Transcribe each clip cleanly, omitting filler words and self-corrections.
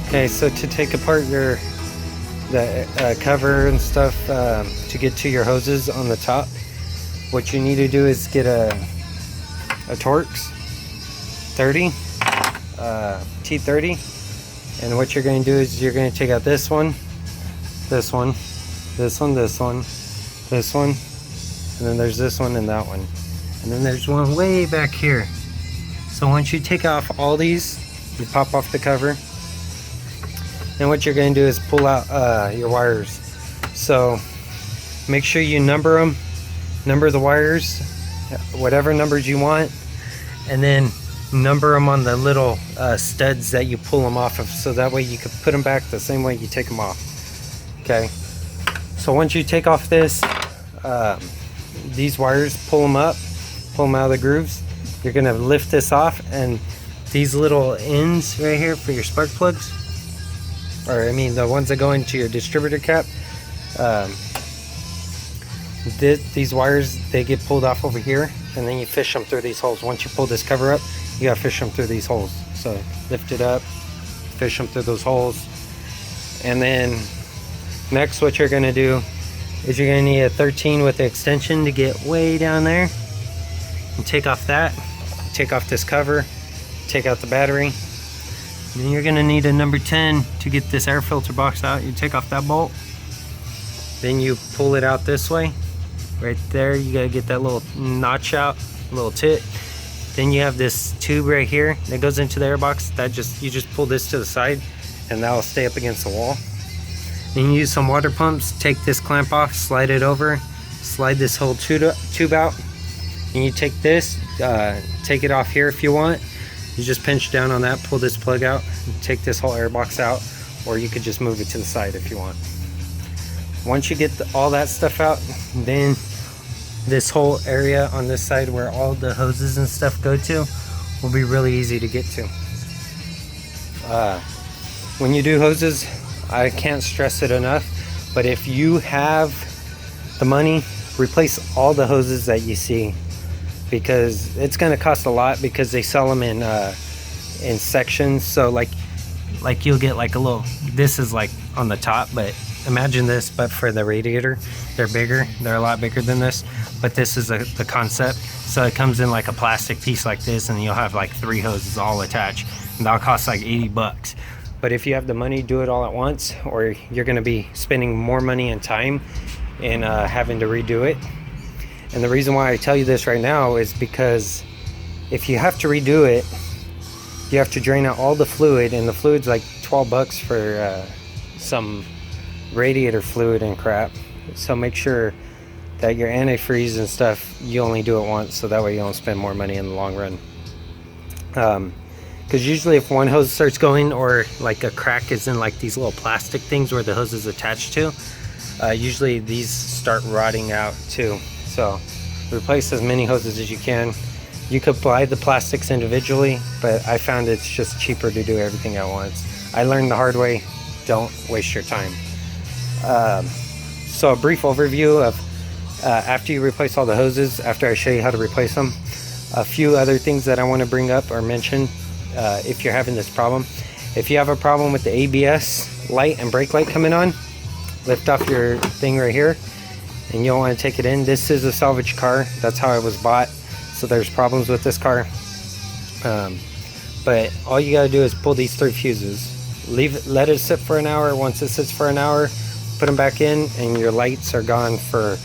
Okay, so to take apart the cover and stuff to get to your hoses on the top, what you need to do is get a TORXS 30 T30, and what you're going to do is you're going to take out this one, this one, this one, this one, this one, and then there's this one and that one, and then there's one way back here. So once you take off all these, you pop off the cover. Then what you're going to do is pull out your wires. So make sure you number them, number the wires, whatever numbers you want, and then number them on the little studs that you pull them off of, so that way you can put them back the same way you take them off. Okay, so once you take off this, these wires, pull them up, pull them out of the grooves. You're going to lift this off, and these little ends right here for your spark plugs, or I mean the ones that go into your distributor cap, these wires, they get pulled off over here, and then you fish them through these holes. Once you pull this cover up, you gotta fish them through these holes. So lift it up, fish them through those holes, and then next what you're gonna do is you're gonna need a 13 with the extension to get way down there, and take off that, take off this cover, take out the battery. And then you're gonna need a number 10 to get this air filter box out. You take off that bolt, then you pull it out this way. Right there, you gotta get that little notch out, little tit. Then you have this tube right here that goes into the air box. That you just pull this to the side, and that will stay up against the wall. Then you use some water pumps, take this clamp off, slide it over, slide this whole tube out, and you take this, take it off here if you want. You just pinch down on that, pull this plug out, and take this whole air box out, or you could just move it to the side if you want. Once you get all that stuff out, then this whole area on this side where all the hoses and stuff go to will be really easy to get to. When you do hoses, I can't stress it enough, but if you have the money, replace all the hoses that you see, because it's going to cost a lot, because they sell them in sections. So like you'll get like a little, this is like on the top, but imagine this, but for the radiator. They're bigger, they're a lot bigger than this, but this is the concept. So it comes in like a plastic piece like this, and you'll have like 3 hoses all attached, and that'll cost like 80 bucks. But if you have the money, do it all at once, or you're going to be spending more money and time in having to redo it. And the reason why I tell you this right now is because if you have to redo it, you have to drain out all the fluid, and the fluid's like 12 bucks for some radiator fluid and crap. So make sure that your antifreeze and stuff, you only do it once, so that way you don't spend more money in the long run. Because usually if one hose starts going, or like a crack is in like these little plastic things where the hose is attached to, usually these start rotting out too. So replace as many hoses as you can. You could buy the plastics individually, but I found it's just cheaper to do everything at once. I learned the hard way, don't waste your time. So a brief overview of after you replace all the hoses, after I show you how to replace them, a few other things that I want to bring up or mention if you're having this problem. If you have a problem with the ABS light and brake light coming on, lift off your thing right here, and you'll want to take it in. This is a salvage car, that's how it was bought, so there's problems with this car. But all you gotta do is pull these 3 fuses, let it sit for an hour. Once it sits for an hour, put them back in, and your lights are gone for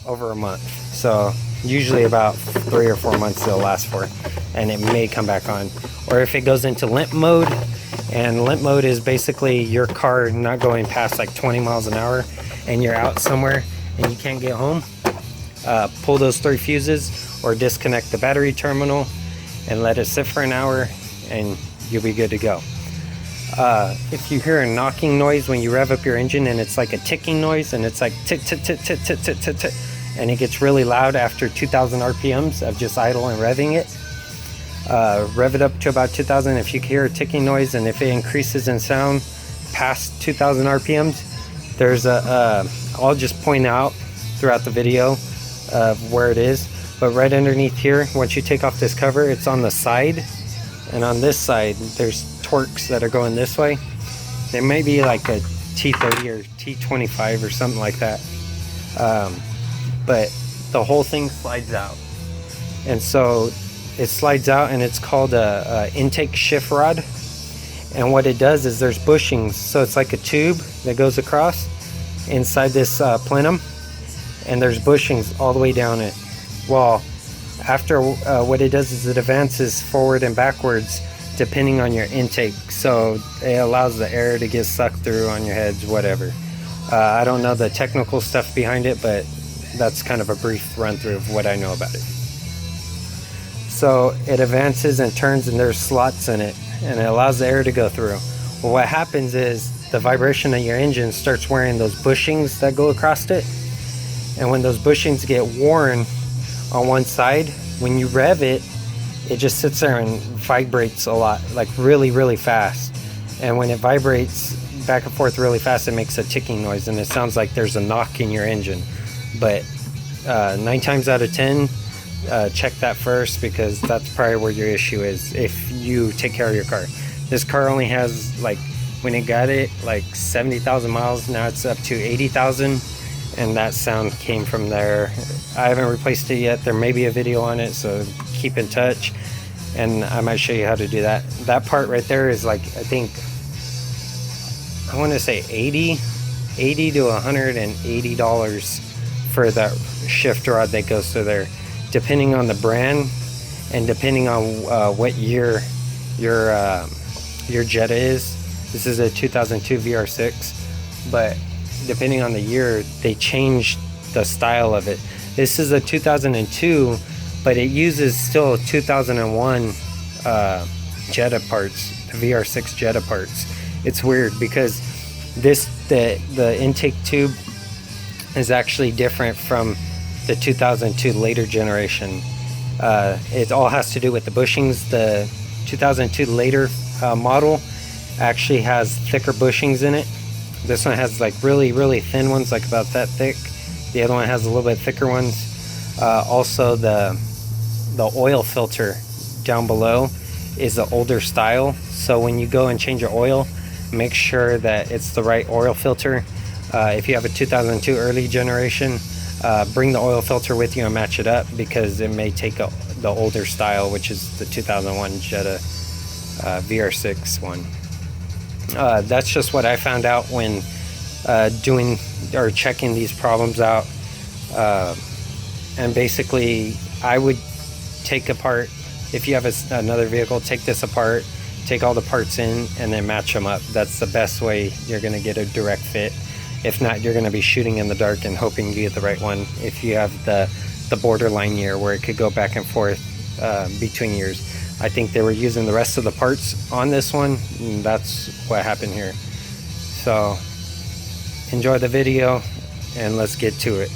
over a month. So usually about 3 or 4 months they'll last for, and it may come back on. Or if it goes into limp mode, and limp mode is basically your car not going past like 20 miles an hour, and you're out somewhere and you can't get home, pull those 3 fuses or disconnect the battery terminal and let it sit for an hour, and you'll be good to go. If you hear a knocking noise when you rev up your engine, and it's like a ticking noise, and it's like tick tick tick tick tick tick tick tick, and it gets really loud after 2,000 RPMs of just idle and revving it, rev it up to about 2,000. If you hear a ticking noise, and if it increases in sound past 2,000 RPMs, there's I'll just point out throughout the video of where it is, but right underneath here, once you take off this cover, it's on the side, and on this side there's TORXS that are going this way. They may be like a T30 or T25 or something like that. But the whole thing slides out. And so it slides out, and it's called a intake shift rod. And what it does is there's bushings. So it's like a tube that goes across inside this plenum. And there's bushings all the way down it. Well, after what it does is it advances forward and backwards depending on your intake. So it allows the air to get sucked through on your heads, whatever. I don't know the technical stuff behind it, but that's kind of a brief run through of what I know about it. So it advances and turns, and there's slots in it, and it allows the air to go through. Well, what happens is the vibration of your engine starts wearing those bushings that go across it. And when those bushings get worn on one side, when you rev it, it just sits there and vibrates a lot, like really, really fast. And when it vibrates back and forth really fast, it makes a ticking noise, and it sounds like there's a knock in your engine. But 9 times out of 10, check that first, because that's probably where your issue is if you take care of your car. This car only has, like, when it got it, like 70,000 miles. Now it's up to 80,000, and that sound came from there. I haven't replaced it yet. There may be a video on it, so keep in touch, and I might show you how to do that. That part right there is like, I think, I want to say $80 to $180 for that shift rod that goes through there, depending on the brand and depending on what year your Jetta is. This is a 2002 VR6, but depending on the year, they changed the style of it. This is a 2002, but it uses still 2001 Jetta parts, the VR6 Jetta parts. It's weird because the intake tube is actually different from the 2002 later generation. It all has to do with the bushings. The 2002 later model actually has thicker bushings in it. This one has like really, really thin ones, like about that thick. The other one has a little bit thicker ones. Also, the oil filter down below is the older style. So when you go and change your oil, make sure that it's the right oil filter. If you have a 2002 early generation, bring the oil filter with you and match it up, because it may take the older style, which is the 2001 Jetta VR6 one. That's just what I found out when doing or checking these problems out. And basically, I would take apart, if you have another vehicle, take this apart, take all the parts in, and then match them up. That's the best way you're going to get a direct fit. If not, you're going to be shooting in the dark and hoping you get the right one. If you have the borderline year where it could go back and forth between years. I think they were using the rest of the parts on this one, and that's what happened here. So enjoy the video, and let's get to it.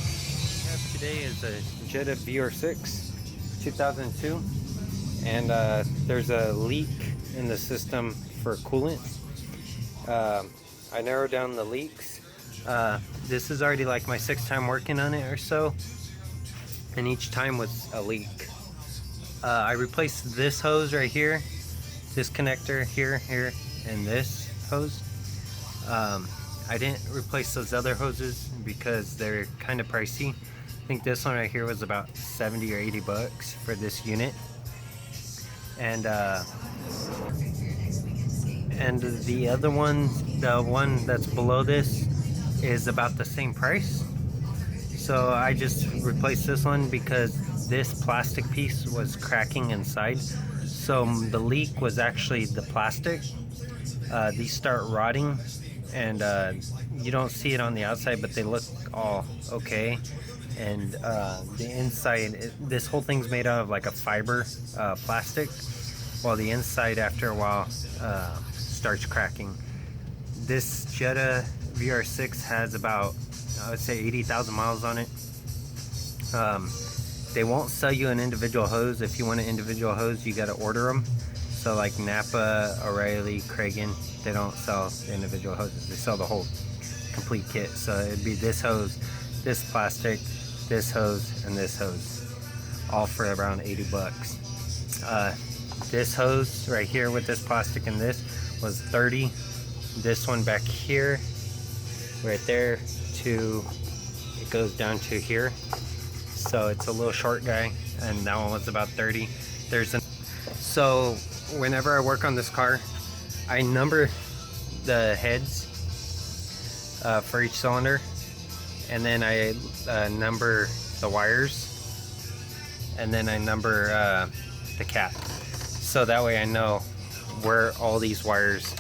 Today is a Jetta Vr6 2002, and there's a leak in the system for coolant. I narrowed down the leaks. This is already like my 6th time working on it or so, and each time was a leak. I replaced this hose right here, this connector here, and this hose. I didn't replace those other hoses because they're kind of pricey. I think this one right here was about 70 or 80 bucks for this unit. And the other one, the one that's below this, is about the same price. So I just replaced this one because this plastic piece was cracking inside. So the leak was actually the plastic. These start rotting, and you don't see it on the outside, but they look all okay. And the inside, this whole thing's made out of like a fiber plastic, while the inside after a while starts cracking. This Jetta Vr6 has about, I would say, 80,000 miles on it. They won't sell you an individual hose. If you want an individual hose, you got to order them. So like Napa, O'Reilly, CRAYON, they don't sell individual hoses. They sell the whole complete kit. So it'd be this hose, this plastic, this hose, and this hose, all for around 80 bucks. This hose right here with this plastic and this was 30. This one back here, right there, to it goes down to here. So it's a little short guy, and that one was about 30. So whenever I work on this car, I number the heads for each cylinder, and then I number the wires, and then I number the cap. So that way I know where all these wires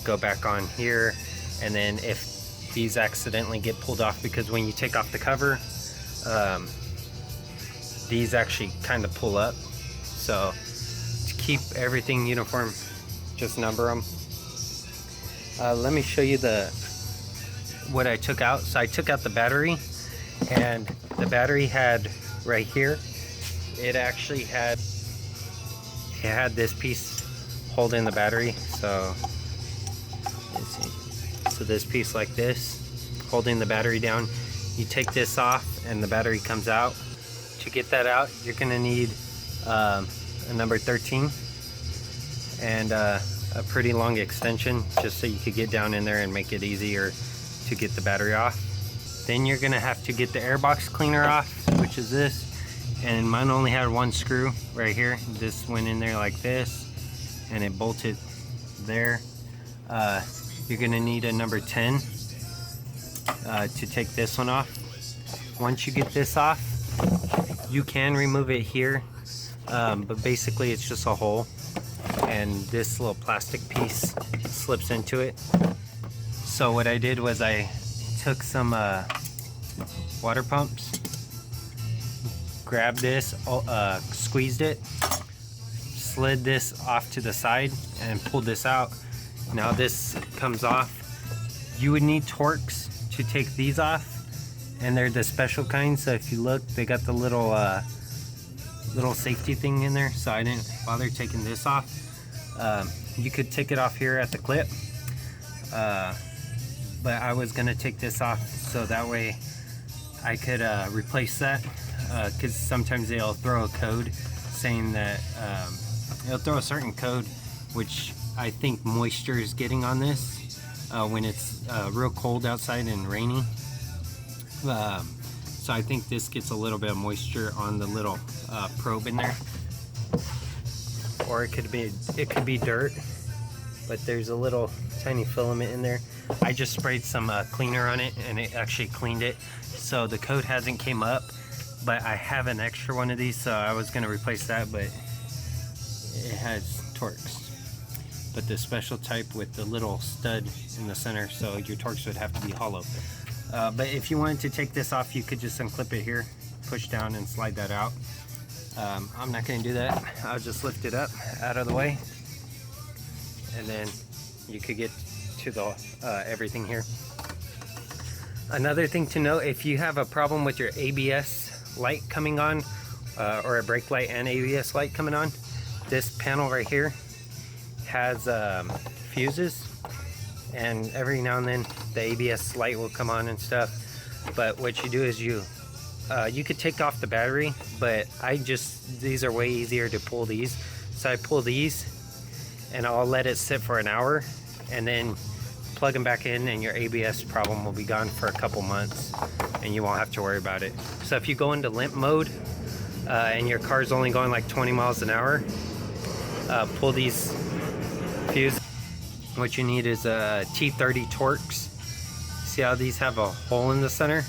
go back on here, and then if these accidentally get pulled off, because when you take off the cover, these actually kind of pull up. So to keep everything uniform, just number them. Let me show you what I took out. So I took out the battery, and the battery had right here, it actually had this piece holding the battery. So let's see. So this piece like this holding the battery down. You take this off and the battery comes out. To get that out, you're gonna need a number 13 and a pretty long extension, just so you could get down in there and make it easier to get the battery off. Then you're gonna have to get the airbox cleaner off, which is this, and mine only had one screw right here. This went in there like this, and it bolted there. You're gonna need a number 10 to take this one off. Once you get this off, you can remove it here, but basically it's just a hole, and this little plastic piece slips into it. So what I did was I took some water pumps, grabbed this, squeezed it, slid this off to the side, and pulled this out. Now this comes off. You would need Torx to take these off, and they're the special kind. So if you look, they got the little safety thing in there, so I didn't bother taking this off. You could take it off here at the clip, but I was gonna take this off so that way I could replace that, because sometimes they'll throw a code saying that they'll throw a certain code, which I think moisture is getting on this when it's real cold outside and rainy. So I think this gets a little bit of moisture on the little probe in there, or it could be dirt, but there's a little tiny filament in there. I just sprayed some cleaner on it, and it actually cleaned it. So the code hasn't came up, but I have an extra one of these, so I was going to replace that, but it has Torx, but the special type with the little stud in the center, so your Torx would have to be hollow. But if you wanted to take this off, you could just unclip it here, push down and slide that out. I'm not going to do that. I'll just lift it up out of the way, and then you could get to the everything here. Another thing to note, if you have a problem with your ABS light coming on, or a brake light and ABS light coming on, this panel right here has fuses, and every now and then the ABS light will come on and stuff. But what you do is you could take off the battery, but these are way easier to pull these. So I pull these and I'll let it sit for an hour, and then plug them back in, and your ABS problem will be gone for a couple months and you won't have to worry about it. So if you go into limp mode and your car's only going like 20 miles an hour, pull these fuses. What you need is a T30 Torx. See how these have a hole in the center?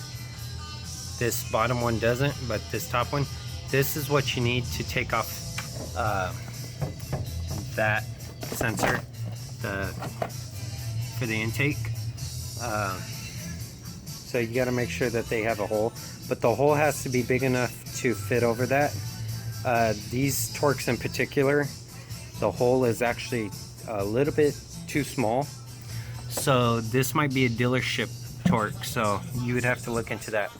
This bottom one doesn't, but this top one. This is what you need to take off that sensor for the intake. So you got to make sure that they have a hole, but the hole has to be big enough to fit over that. These Torx in particular, the hole is actually a little bit too small, so this might be a dealership Torx, so you would have to look into that.